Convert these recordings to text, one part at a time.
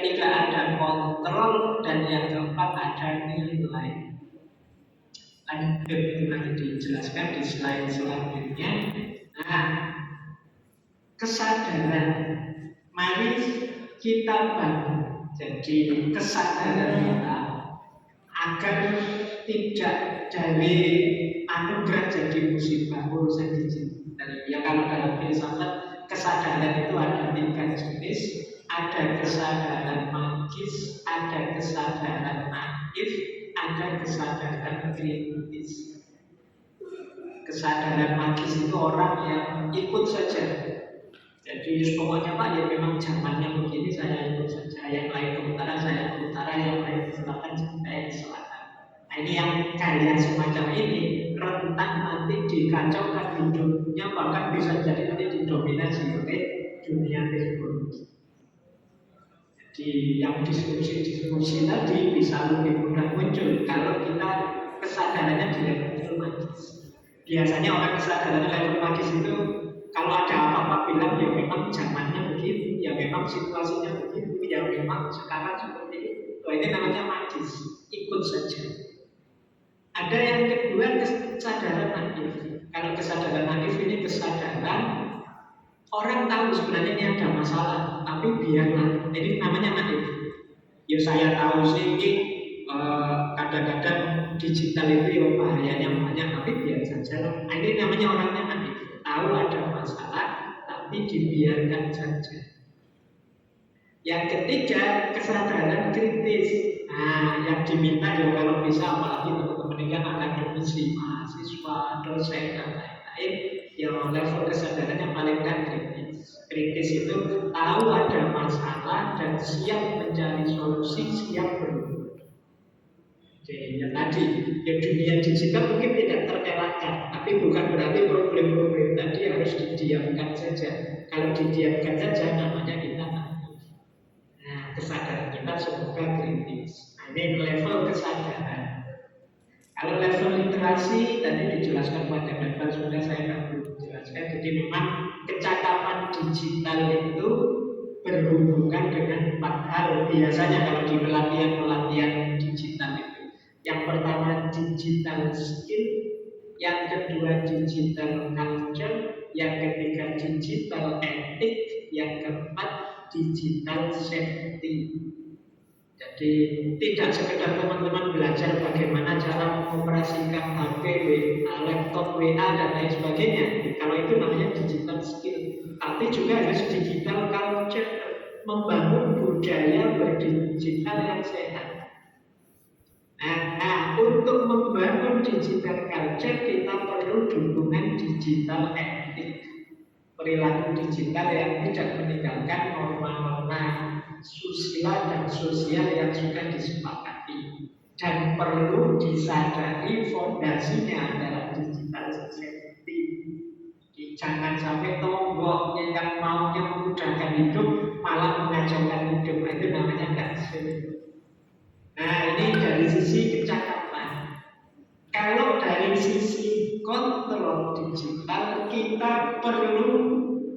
ketiga ada kontrol, dan yang keempat ada nilai. Lanjut, itu nanti dijelaskan di slide selanjutnya. Nah, kesadaran, mari kita bangun. Jadi kesadaran kita agar tidak dari anugerah jadi musibah urusan digital. Ya kalau dalam filsafat kesadaran itu ada 3 jenis. Ada kesadaran magis, ada kesadaran naif, ada kesadaran kritis. Kesadaran magis itu orang yang ikut saja. Jadi pokoknya Pak ya memang zamannya begini, saya ikut saja. Yang lain ke utara, saya ke utara. Yang lain ke selatan, saya ke selatan. Nah ini yang gaya semacam ini rentan nanti dikacaukan hidupnya, bahkan bisa jadi nanti didominasi oleh dunia teknologi. Jadi yang diskusi-diskusi tadi bisa lebih mudah muncul kalau kita kesadarannya di level magis. Biasanya orang kesadaran level magis itu kalau ada apa-apa bilang ya memang zamannya begitu, ya memang situasinya begitu, ya memang sekarang seperti itu. Ini namanya magis, ikut saja. Ada yang kedua kesadaran naif. Kalau kesadaran naif ini kesadaran orang tahu sebenarnya ini ada masalah, tapi biarlah. Ini namanya naif. Ya saya tahu sih kadang-kadang digital itu ya bahayanya banyak, tapi biar saja. Nah, ini namanya orangnya naif. Tahu ada masalah, tapi dibiarkan saja. Yang ketiga kesadaran kritis. Nah, yang diminta ya kalau bisa, apalagi teman-teman ini kan akademisi, mahasiswa, dosen dan lain-lain, yang level kesadaran yang paling kritis. Kritis itu tahu ada masalah dan siap mencari solusi, siap berubah. Oke, yang tadi, ya dunia digital mungkin tidak terelakkan, tapi bukan berarti problem-problem tadi harus didiamkan saja. Kalau didiamkan saja namanya kita naif. Nah, kesadaran kita semoga kritis. Nah, ini level kesadaran. Kalau level literasi tadi dijelaskan pada level sudah saya nggak perlu jelaskan. Jadi memang kecakapan digital itu berhubungan dengan 4 hal biasanya kalau di pelatihan-pelatihan digital itu. Yang pertama digital skill, yang kedua digital culture, yang ketiga digital ethic, yang keempat digital safety. Jadi tidak sekedar teman-teman belajar bagaimana cara mengoperasikan HP, laptop, WA dan lain sebagainya. Kalau itu namanya digital skill. Tapi juga harus digital culture, membangun budaya berdigital yang sehat. Nah, untuk membangun digital culture kita perlu dukungan digital etik, perilaku digital yang tidak meninggalkan norma-norma susila dan sosial yang sudah disepakati, dan perlu disadari fondasinya adalah digital safety. Jangan sampai tomboknya yang maunya memudahkan hidup malah mengacaukan hidup, itu namanya nggak safe. Nah, ini dari sisi kecakapan. Kalau dari sisi kontrol digital, kita perlu,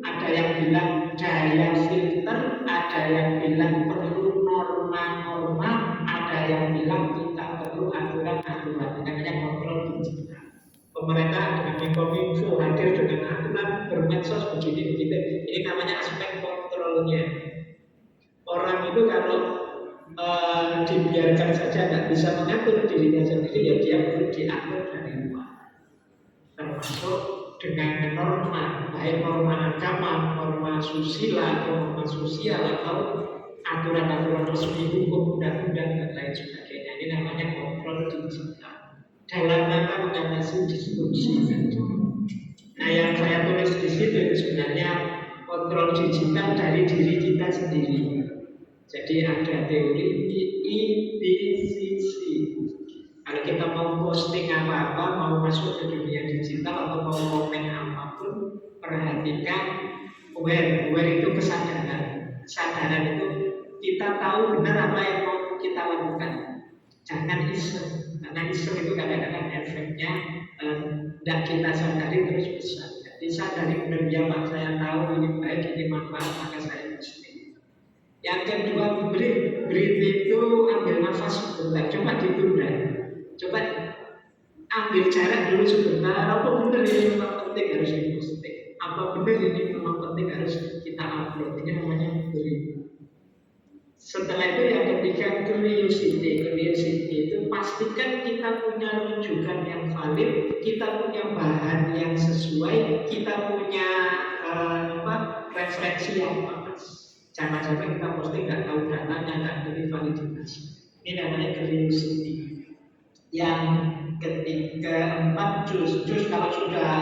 ada yang bilang daya filter, ada yang bilang perlu norma-norma, ada yang bilang kita perlu aturan-aturan. Namanya kontrol digital. Pemerintah dengan Kominfo hadir dengan aturan bermedsos begini-begini. Ini namanya aspek kontrolnya. Orang itu kalau dibiarkan saja nggak bisa mengatur dirinya sendiri, ya dia perlu diatur dari luar, termasuk dengan norma, baik norma agama, norma susila, norma sosial, atau aturan-aturan resmi hukum, undang-undang dan lain sebagainya. Ini namanya kontrol digital dalam rangka mengatasi disrupsi. Nah, yang saya tulis di situ itu sebenarnya kontrol digital dari diri kita sendiri. Jadi ada teori IBCC. Kalau kita mau posting apa-apa, mau masuk ke dunia digital atau mau komen apapun, perhatikan aware. Aware itu kesadaran. Kesadaran itu kita tahu benar apa yang mau kita lakukan. Jangan iseng. Karena iseng itu kadang-kadang efeknya tidak kita sadari terus besar. Jadi sadari benar, ya Pak, saya tahu ini baik, ini manfaat, maka saya posting. Yang kedua, breathe itu ambil nafas sebentar, coba ditunda. Coba ambil jarak dulu sebentar. Apa benar ini memang penting harus diposting? Apa benar ini memang penting harus kita upload? Ini namanya breathe. Setelah itu yang ketiga, curiosity. Curiosity itu pastikan kita punya rujukan yang valid, kita punya bahan yang sesuai, kita punya referensi yang pas. Jangan sampai kita posting nggak tahu datanya, nggak ada validitas. Ini namanya curiosity. Yang keempat, jus kalau sudah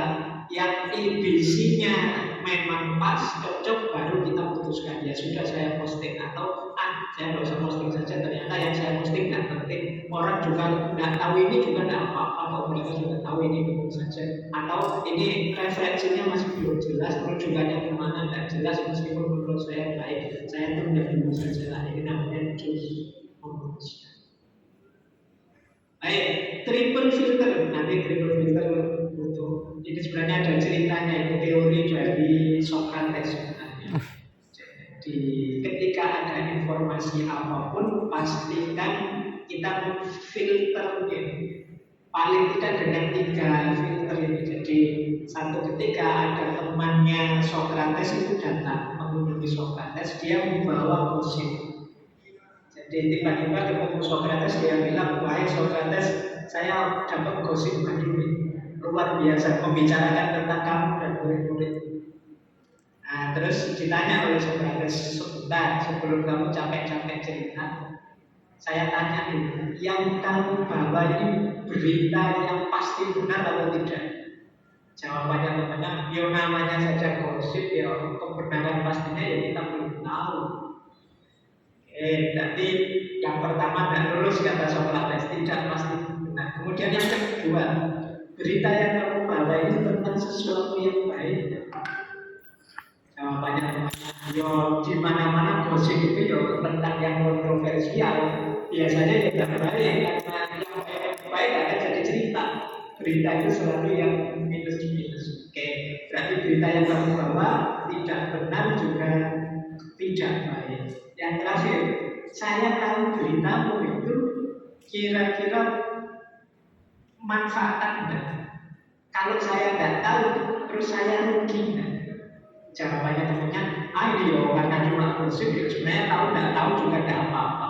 yang ABC-nya memang pas, cocok, baru kita putuskan ya sudah saya posting, atau saya nggak usah posting saja, ternyata yang saya posting nggak penting, orang juga nggak tahu ini juga nggak apa-apa, kalau mereka juga tahu ini betul saja, atau ini referensinya masih belum jelas, rujukannya kemana nggak jelas, meskipun menurut saya baik, saya tunda dulu saja lah. Ini namanya jus komunikasi. Baik, triple filter. Nanti triple filter butuh. Ini sebenarnya ada ceritanya, itu teori dari Socrates sebenarnya. Jadi ketika ada informasi apapun, pastikan kita memfilternya. Paling tidak dengan 3 filter ini. Jadi satu, ketika ada temannya Socrates itu datang mengunjungi Socrates, dia membawa gosip. Jadi tiba-tiba ketemu Socrates, dia bilang, wahai Socrates, saya dapat gosip pagi ini luar biasa, membicarakan tentang kamu dan murid-murid. Nah, terus ditanya oleh Socrates, sebentar sebelum kamu capek-capek cerita, saya tanya dulu, yang kamu bawa ini berita yang pasti benar atau tidak? Jawabannya temannya, ya namanya saja gosip, ya kebenaran pastinya ya kita belum tahu. Berarti yang pertama tidak lulus kata Socrates, tidak pasti benar. Kemudian yang kedua, berita yang kamu bawa ini tentang sesuatu yang baik. Jawabannya temannya, yo di mana-mana gosip itu yo tentang yang kontroversial. Biasanya yang tidak baik, karena yang baik ada jadi cerita. Berita itu selalu yang minus-minus. Oke, berarti berita yang kamu bawa tidak benar juga tidak baik. Yang terakhir, saya tahu beritamu itu kira-kira manfaat enggak? Kalau saya tidak tahu, terus saya rugi enggak? Jawabannya temannya, ayo karena cuma gosip, sebenarnya tahu tidak tahu juga tidak apa-apa.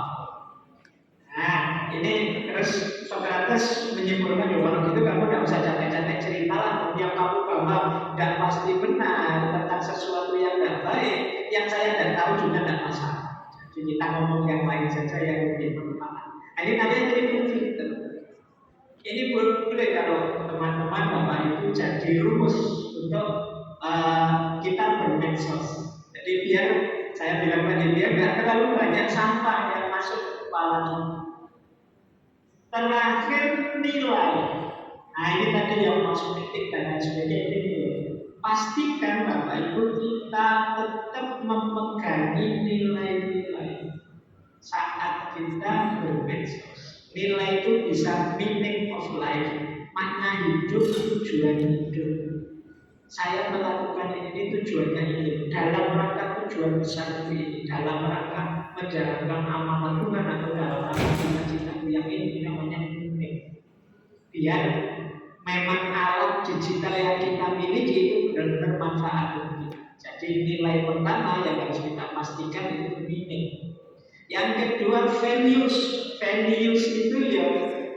Nah, ini terus Socrates menyimpulkan, ya kalau gitu kamu tidak usah capek-capek cerita lah, yang kamu bawa tidak pasti benar tentang sesuatu yang tidak baik, yang saya tidak tahu juga tidak masalah. Jadi kita ngomong yang lain saja yang lebih bermanfaat. Ini kalian jadi filter. Ini boleh kalau teman-teman Bapak Ibu jadi rumus untuk kita bermedsos. Jadi biar saya bilang tadi, biar nggak terlalu banyak sampah yang masuk ke kepala kita. Terakhir nilai. Nah ini tadi yang masuk etik dan lain sebagainya, ini nilai. Pastikan Bapak Ibu kita tetap memegangi nilai-nilai saat kita bermedsos. Nilai itu bisa meaning of life, makna hidup, tujuan hidup. Saya melakukan ini tujuannya ini, dalam rangka tujuan besar ini, dalam rangka menjalankan amanah Tuhan atau dalam rangka cita-citaku yang ini namanya meaning. Biar memang alat digital yang kita miliki itu benar-benar manfaat untuk kita. Jadi nilai pertama yang harus kita pastikan itu meaning. Yang kedua values. Values itu ya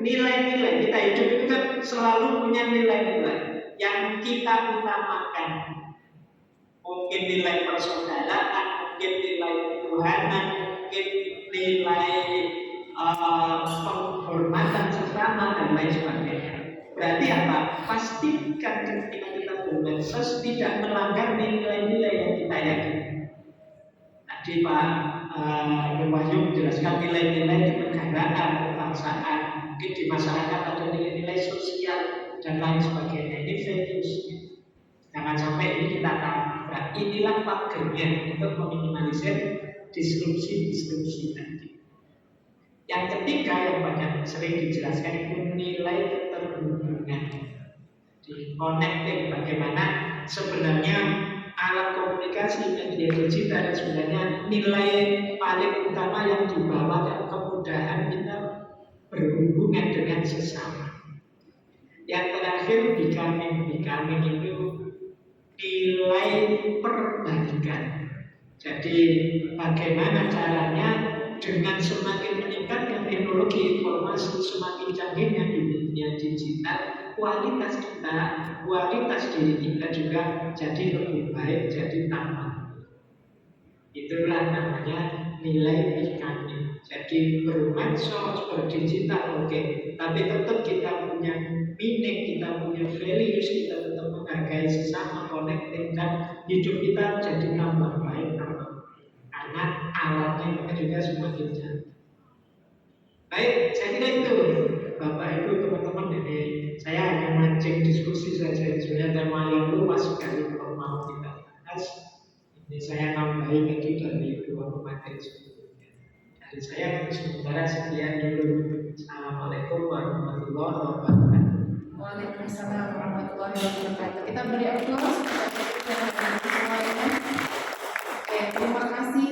nilai-nilai. Kita hidup itu kan selalu punya nilai-nilai yang kita utamakan. Mungkin nilai persaudaraan, mungkin nilai ketuhanan, mungkin nilai penghormatan sesama dan lain sebagainya. Berarti apa? Pastikan ketika kita bermedsos tidak melanggar nilai-nilai yang kita yakini. Tadi Pak Wahyu menjelaskan nilai-nilai kenegaraan, kebangsaan, mungkin di masyarakat ada nilai-nilai sosial dan lain sebagainya. Ini values. Jangan sampai ini kita tabrak. Inilah pagernya untuk meminimalisir disrupsi tadi. Yang ketiga yang banyak sering dijelaskan itu nilai keterhubungan. Di connecting, bagaimana sebenarnya alat komunikasi, media digital sebenarnya nilai paling utama yang dibawa dan kemudahan kita berhubungan dengan sesama. Yang terakhir becoming itu nilai perbaikan. Jadi bagaimana caranya dengan semakin meningkatnya teknologi informasi, semakin canggihnya di dunia digital, kualitas kita, kualitas diri kita juga jadi lebih baik, jadi tambah. Itulah namanya nilai becoming. Jadi bermedsos, berdigital oke, tapi tetap kita punya meaning, kita punya values, kita tetap menghargai sesama, connecting, dan hidup kita jadi tambah baik, tambah baik. Karena alatnya juga semakin canggih. Baik, saya kira itu Bapak Ibu teman-teman, jadi saya hanya mancing diskusi saja. Sebenarnya tema yang luas sekali kalau mau kita bahas. Ini saya nambahin lagi dari dua materi sebelumnya. Dari saya sementara sekian dulu. Assalamualaikum warahmatullahi wabarakatuh. Waalaikumsalam warahmatullahi wabarakatuh. Kita beri aplaus kepada semuanya. Oke, terima kasih.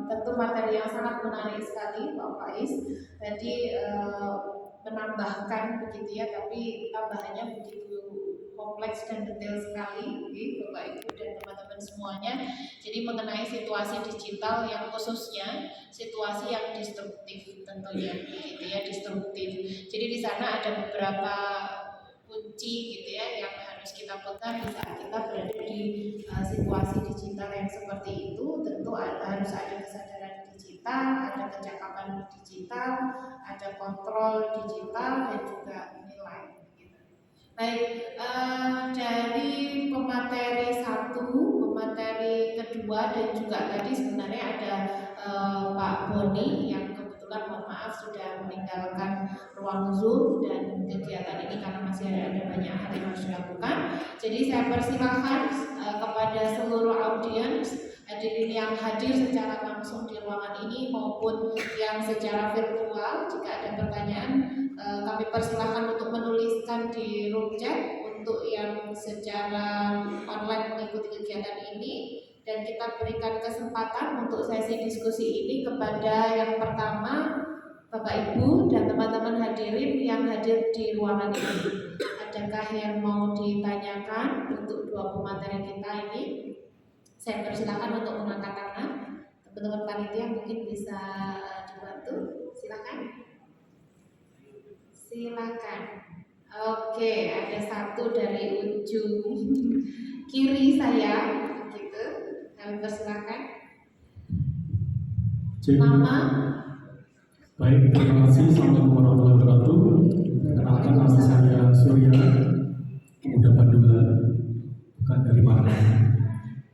Tentu materi yang sangat menarik sekali, Pak Faiz. Tadi menambahkan begitu ya, tapi tambahannya begitu kompleks dan detail sekali, Bapak Ibu dan teman-teman semuanya. Jadi mengenai situasi digital yang khususnya situasi yang destruktif tentunya, gitu ya, destruktif. Jadi di sana ada beberapa kunci gitu ya yang harus kita pegang di saat kita berada di situasi digital yang seperti itu. Tentu harus ada kesadaran digital, ada kecakapan digital, ada kontrol digital dan juga nilai. Baik, dari pemateri 1, pemateri kedua dan juga tadi sebenarnya ada Pak Boni yang kebetulan mohon maaf sudah meninggalkan ruang Zoom dan kegiatan ini karena masih ada banyak hal yang harus dilakukan. Jadi saya persilahkan kepada seluruh audiens hadirin yang hadir secara langsung di ruangan ini maupun yang secara virtual, jika ada pertanyaan kami persilahkan untuk menuliskan di room chat untuk yang secara online mengikuti kegiatan ini, dan kita berikan kesempatan untuk sesi diskusi ini kepada yang pertama Bapak Ibu dan teman-teman hadirin yang hadir di ruangan ini. Adakah yang mau ditanyakan untuk dua pemateri kita ini? Saya persilakan untuk mengangkat tangan. Teman-teman panitia mungkin bisa dibantu. Silakan. Silakan. Oke, ada satu dari ujung kiri saya, gitu. Kami persilakan. Nama. Baik, terima kasih. Assalamualaikum warahmatullahi wabarakatuh. Kenalkan, nama saya Surya, pemuda Bandula, bukan dari Malang.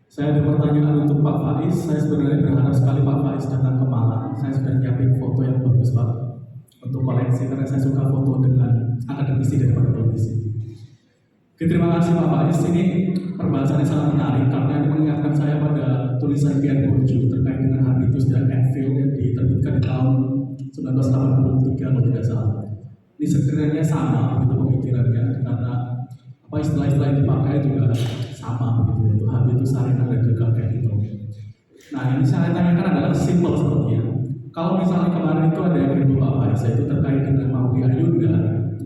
Saya ada pertanyaan untuk Pak Faiz. Saya sebenarnya berharap sekali Pak Faiz datang ke Malang. Saya sudah nyiapin foto yang bagus Pak untuk koleksi, karena saya suka foto dengan akademisi daripada politisi. Oke, terima kasih Pak Faiz. Ini perbahasannya sangat menarik karena ini mengingatkan saya pada tulisan Pierre Bourdieu terkait dengan habitus dan Enfield yang diterbitkan di tahun 1983 kalau tidak salah. Ini sekiranya sama begitu pemikirannya, karena apa istilah-istilah yang dipakai juga sama begitu, yaitu habitus sarina dan juga capital. Nah, yang saya tanyakan adalah simple sepertinya. Kalau misalnya kemarin itu ada yang kedua Pak Faiz, itu terkait dengan Maudy Ayunda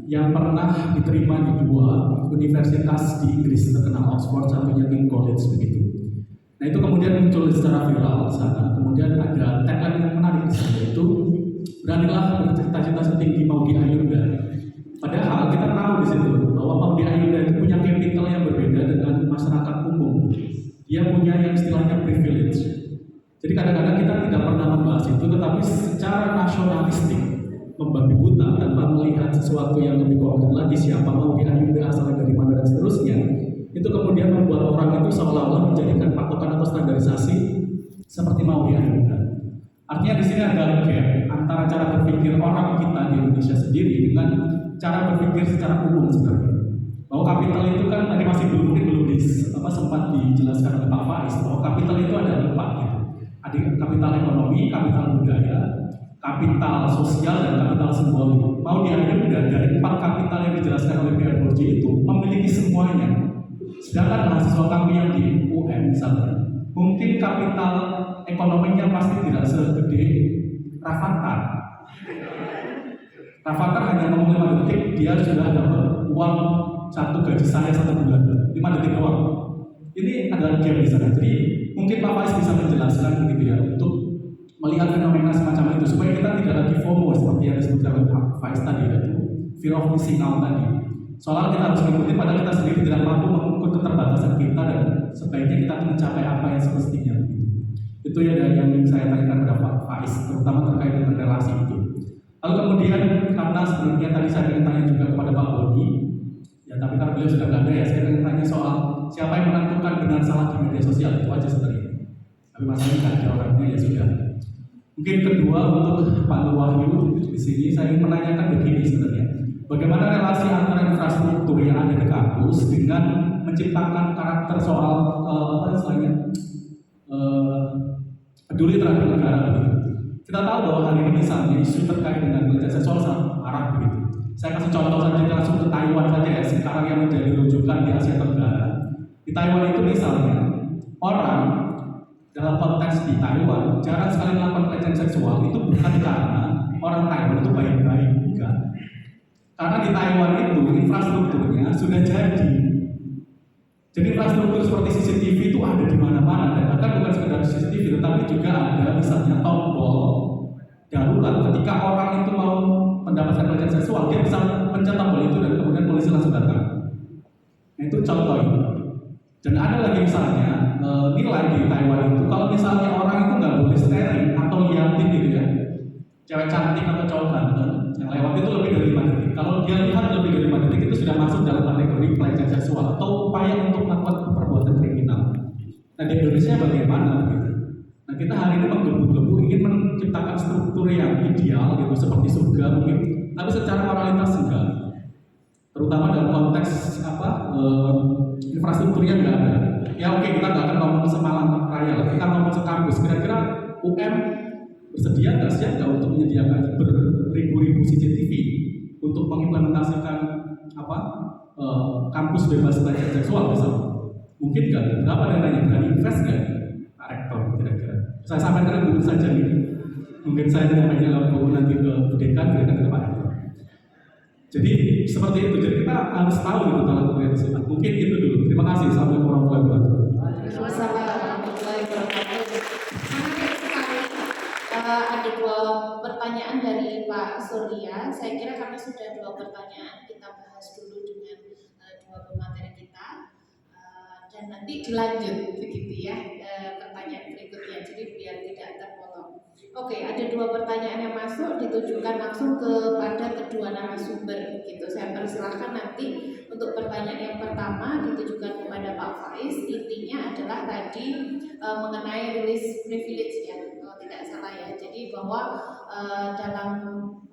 yang pernah diterima di dua universitas di Inggris terkenal, Oxford, satunya King College begitu. Nah itu kemudian muncul secara viral di sana. Kemudian ada tagline yang menarik di sana, yaitu beranilah bercita-cita setinggi Maudy Ayunda. Padahal kita tahu di situ bahwa Maudy Ayunda itu punya capital yang berbeda dengan masyarakat umum. Dia punya yang istilahnya privilege. Jadi kadang-kadang kita tidak pernah membahas itu, tetapi secara nasionalistik membabi buta tanpa melihat sesuatu yang lebih konkret lagi, siapa Maudy Ayunda, asalnya dari mana dan seterusnya, itu kemudian membuat orang itu seolah-olah menjadikan patokan atau standarisasi seperti Maudy Ayunda. Artinya di sini ada gap antara cara berpikir orang kita di Indonesia sendiri dengan cara berpikir secara umum sebenarnya. Bahwa kapital itu kan tadi masih belum sempat dijelaskan oleh Pak Faiz bahwa kapital itu ada 4 gitu. Ada kapital ekonomi, kapital budaya, kapital sosial, dan kapital simbolik. Maudy Ayunda dari 4 kapital yang dijelaskan oleh Pierre Bourdieu itu memiliki semuanya. Sedangkan mahasiswa kami yang di UM misalnya, mungkin kapital ekonominya pasti tidak segede Rafathar. Rafathar hanya ngomong 5 detik, dia sudah dapat uang satu gaji saya 1 bulan, 5 detik doang. Ini adalah gap di sana. Jadi mungkin Pak Faiz bisa menjelaskan gitu ya untuk melihat fenomena semacam itu supaya kita tidak lagi FOMO seperti yang disebutkan oleh Pak Faiz tadi, yaitu fear of missing out tadi. Soalnya kita harus mengikuti padahal kita sendiri tidak mampu mengukur keterbatasan kita dan sebaiknya kita mencapai apa yang semestinya. Itu ya dari yang ingin saya tanyakan kepada Pak Faiz, terutama terkait dengan relasi itu. Lalu kemudian karena sebelumnya tadi saya ingin tanya juga kepada Pak Boni, ya tapi karena beliau sudah nggak ada ya, saya ingin tanya soal siapa yang menentukan benar salah di media sosial, itu aja sebenarnya. Tapi masalahnya nggak ada orangnya ya sudah. Mungkin kedua untuk Pak Nur Wahyu di sini saya ingin menanyakan begini sebenarnya, bagaimana relasi antara infrastruktur yang ada di kampus dengan menciptakan karakter soal apa istilahnya peduli terhadap negara begitu. Kita tahu bahwa hari ini misalnya isu terkait dengan pelecehan seksual sangat marak begitu. Saya kasih contoh saja langsung ke Taiwan saja ya, sekarang yang menjadi rujukan di Asia Tenggara. Di Taiwan itu misalnya orang dalam konteks di Taiwan jarang sekali melakukan pelecehan seksual itu bukan karena orang Taiwan itu baik-baik, bukan. Karena di Taiwan itu infrastrukturnya sudah jadi. Jadi infrastruktur seperti CCTV itu ada di mana-mana dan bahkan bukan sekedar CCTV tetapi juga ada misalnya tombol darurat ketika orang itu mau mendapatkan pelecehan seksual dia bisa pencet tombol itu dan kemudian polisi langsung datang. Nah, itu contoh ini. Dan ada lagi misalnya nilai di Taiwan itu kalau misalnya orang itu nggak boleh steril atau liatin gitu ya, cewek cantik atau cowok ganteng yang lewat itu lebih dari 5 detik. Kalau dia lihat lebih dari 5 detik itu sudah masuk dalam kategori pelecehan seksual atau upaya untuk melakukan perbuatan kriminal. Nah di Indonesia bagaimana gitu? Nah kita hari ini menggebu-gebu ingin menciptakan struktur yang ideal gitu seperti surga mungkin, tapi secara moralitas enggak. Terutama dalam konteks infrastrukturnya nggak ada. Ya oke, kita nggak akan ngomong semalam raya lah, kita ngomong sekampus. Kira-kira UM bersedia nggak siap nggak untuk menyediakan beribu-ribu CCTV untuk mengimplementasikan kampus bebas pelecehan seksual misalnya? Mungkin nggak? Berapa dananya? Berani invest nggak? Pak Rektor kira-kira. Saya sampaikan dulu saja nih. Mungkin saya tidak banyak ngomong nanti ke dekan ke Pak Rektor. Jadi seperti itu. Jadi kita harus tahu gitu kalau kemudian disebut. Mungkin itu dulu. Terima kasih. Assalamualaikum warahmatullahi wabarakatuh. Waalaikumsalam warahmatullahi wabarakatuh. Menarik sekali. Ada 2 pertanyaan dari Pak Surya. Saya kira kami sudah 2 pertanyaan. Kita bahas dulu dengan 2 pemateri kita. Dan nanti dilanjut begitu ya pertanyaan berikutnya. Jadi biar tidak terpotong. Oke, ada 2 pertanyaan yang masuk ditujukan langsung kepada kedua narasumber gitu. Saya persilahkan nanti untuk pertanyaan yang pertama ditujukan kepada Pak Faiz. Intinya adalah tadi mengenai release privilege ya, kalau tidak salah ya. Jadi bahwa dalam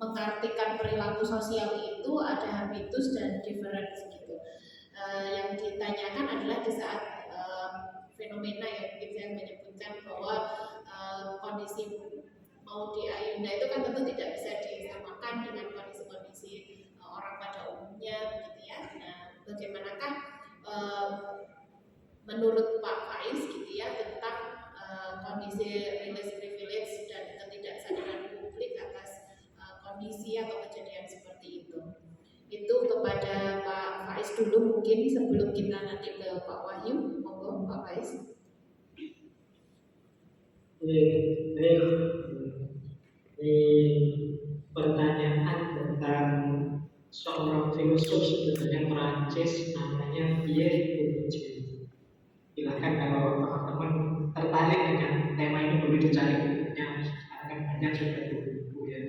mengartikan perilaku sosial itu ada habitus dan difference gitu. Yang ditanyakan adalah di saat fenomena yang mungkin saya menyebutkan bahwa kondisi mau di Ayunda itu kan tentu tidak bisa disamakan dengan kondisi-kondisi orang pada umumnya gitu ya. Nah, bagaimanakah menurut Pak Faiz gitu ya tentang kondisi release privilege dan ketidaksadaran publik atas kondisi atau kejadian seperti itu. Itu kepada Pak Faiz dulu mungkin sebelum kita nanti ke Pak Wahyu. Monggo Pak Faiz. Ini pertanyaan tentang seorang filosof sebenarnya Perancis namanya Pierre Bourdieu. Silakan kalau teman-teman tertarik dengan tema ini boleh dicari bukunya. Akan banyak juga buku ya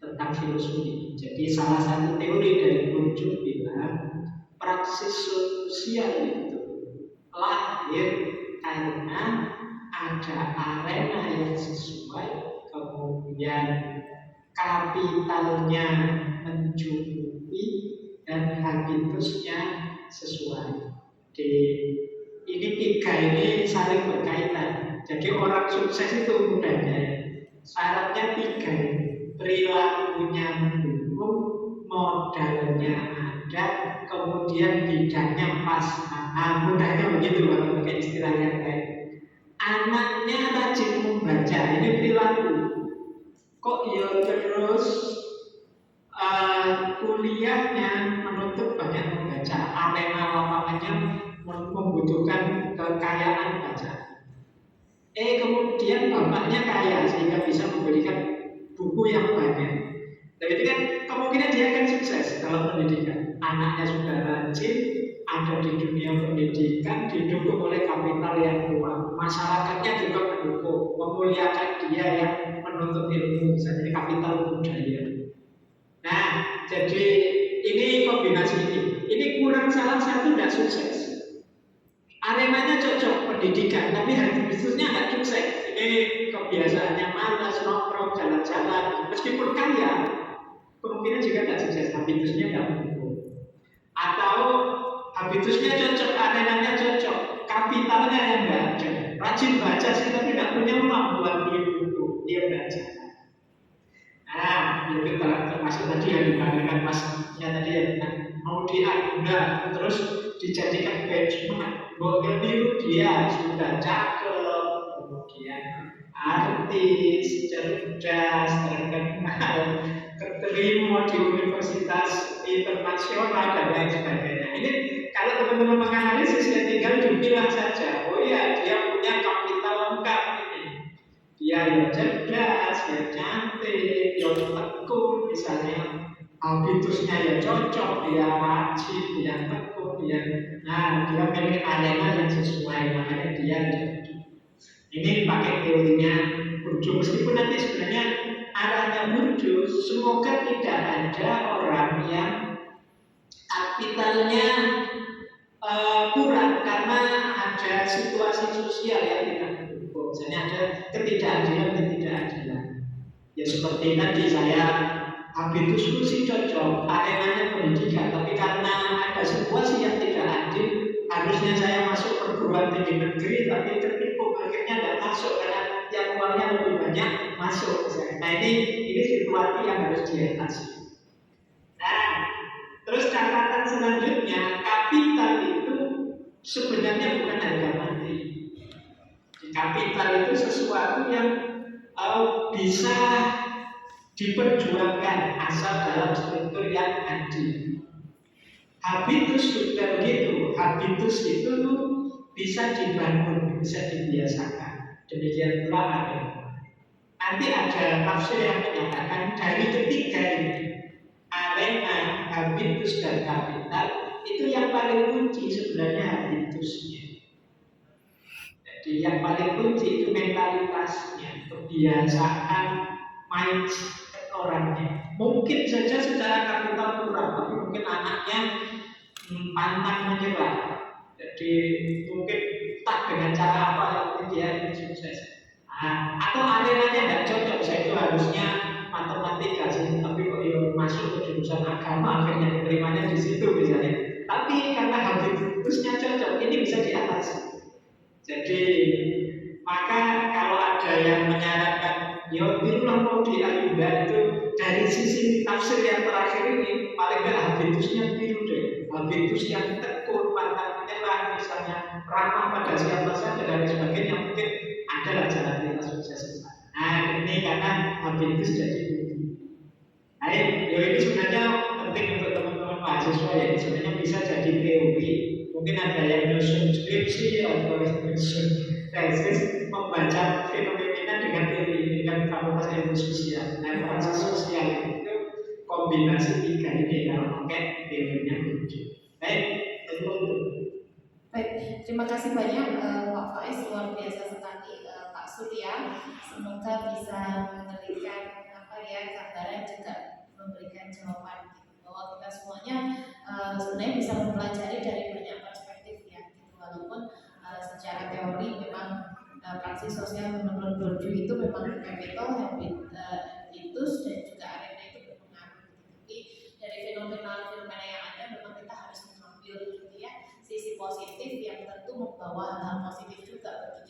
tentang filosofi. Jadi salah satu teori dari Bourdieu bilang praksis sosial itu lahir karena ada arena yang sesuai, kemudian kapitalnya mencukupi dan habitusnya sesuai. Ini 3 ini saling berkaitan. Jadi orang sukses itu mudahnya syaratnya 3, perilakunya mendukung, modalnya ada, kemudian bidangnya pas. Mudahnya begitu kalau pakai istilah yang lain. Anaknya rajin membaca, ini perilaku. Kok ya terus kuliahnya menuntut banyak membaca, arena lapangannya membutuhkan kekayaan baca. Kemudian bapaknya kaya sehingga bisa memberikan buku yang banyak. Jadi kan kemungkinan dia akan sukses dalam pendidikan. Anaknya sudah rajin, ada di dunia pendidikan, didukung oleh kapital yang kuat. Masyarakatnya juga mendukung, memuliakan dia yang menuntut ilmu, misalnya kapital budaya. Nah, jadi ini kombinasi ini. Ini kurang salah satu tidak sukses. Arenanya cocok pendidikan, tapi habitusnya nggak sukses. Ini kebiasaannya malas, nongkrong, jalan-jalan. Meskipun kaya, kemungkinan juga tidak sukses. Habitusnya nggak mendukung. Atau habitusnya cocok, arenanya cocok, kapitalnya yang nggak ada. Rajin baca sih, tapi nggak punya uang buat beli buku. Dia baca. Nah, itu termasuk tadi yang dibandingkan masnya tadi ya, mau diaguna terus dijadikan benchmark. Bahwa biru dia sudah cakep, kemudian artis, cerdas, terkenal, keterima di universitas internasional dan lain sebagainya. Ini kalau teman-teman menganalisis ya tinggal dibilang saja, oh ya dia punya kapital lengkap ini. Dia yang cerdas, yang cantik, yang tekun misalnya. Habitusnya ya cocok, dia rajin, dia tekun, dia miliki arena yang sesuai, makanya dia ini pakai teorinya Bourdieu. Meskipun nanti sebenarnya arahnya Bourdieu, semoga tidak ada orang yang kapitalnya kurang karena ada situasi sosial yang tidak mendukung. Misalnya ada ketidakadilan. Ya seperti tadi saya habitusku sih cocok, arenanya pendidikan, tapi karena ada situasi yang tidak adil, harusnya saya masuk perguruan tinggi negeri, tapi tertipu, akhirnya tidak masuk karena yang uangnya lebih banyak masuk. Nah ini situasi yang harus diatasi. Nah, terus catatan selanjutnya, kapital itu sebenarnya bukan harga mati. Kapital itu sesuatu yang bisa diperjuangkan asal dalam struktur yang adil. Habitus juga begitu. Habitus itu bisa dibangun, bisa dibiasakan. Demikian pula ada. Nanti ada tafsir yang menyatakan dari ketiga ini, arena, habitus dan kapital itu yang paling kunci sebenarnya habitusnya. Jadi yang paling kunci itu mentalitasnya, kebiasaan, mindset orangnya. Mungkin saja secara kapital kurang, tapi mungkin anaknya pantang menyerah. Jadi mungkin tak dengan cara apa yang mungkin dia ingin sukses. Atau arenanya tidak cocok, saya itu harusnya matematika sih, tapi kok masuk ke jurusan agama akhirnya diterimanya di situ misalnya. Tapi karena habitusnya cocok, ini bisa diatasi. Jadi maka kalau ada yang menyarankan birulah mau di Ayuda itu dari sisi tafsir yang terakhir ini paling tidak habitusnya biru deh, habitus yang tekun, pantang menyerah, misalnya ramah pada siapa saja dan sebagainya, mungkin adalah jalan kita sukses. Nah ini karena habitus jadi biru. Nah ini sebenarnya penting untuk teman-teman mahasiswa ya, sebenarnya bisa jadi teori. Mungkin ada yang nyusun skripsi atau nyusun tesis membaca fenomena dengan teori dengan fakultas ilmu sosial. Nah, fakultas sosial itu kombinasi tiga ini kalau pakai teorinya Bourdieu. Baik, terima kasih banyak Pak Faiz, luar biasa sekali Pak Surya. Semoga bisa memberikan gambaran juga memberikan jawaban bahwa kita semuanya sebenarnya bisa mempelajari dari banyak perspektif ya, gitu. Walaupun secara teori memang praksi sosial menurut Bourdieu itu memang capital, habitus dan juga arena itu berpengaruh. Tapi dari fenomena yang ada memang kita harus mengambil gitu ya sisi positif yang tentu membawa hal-hal positif juga bagi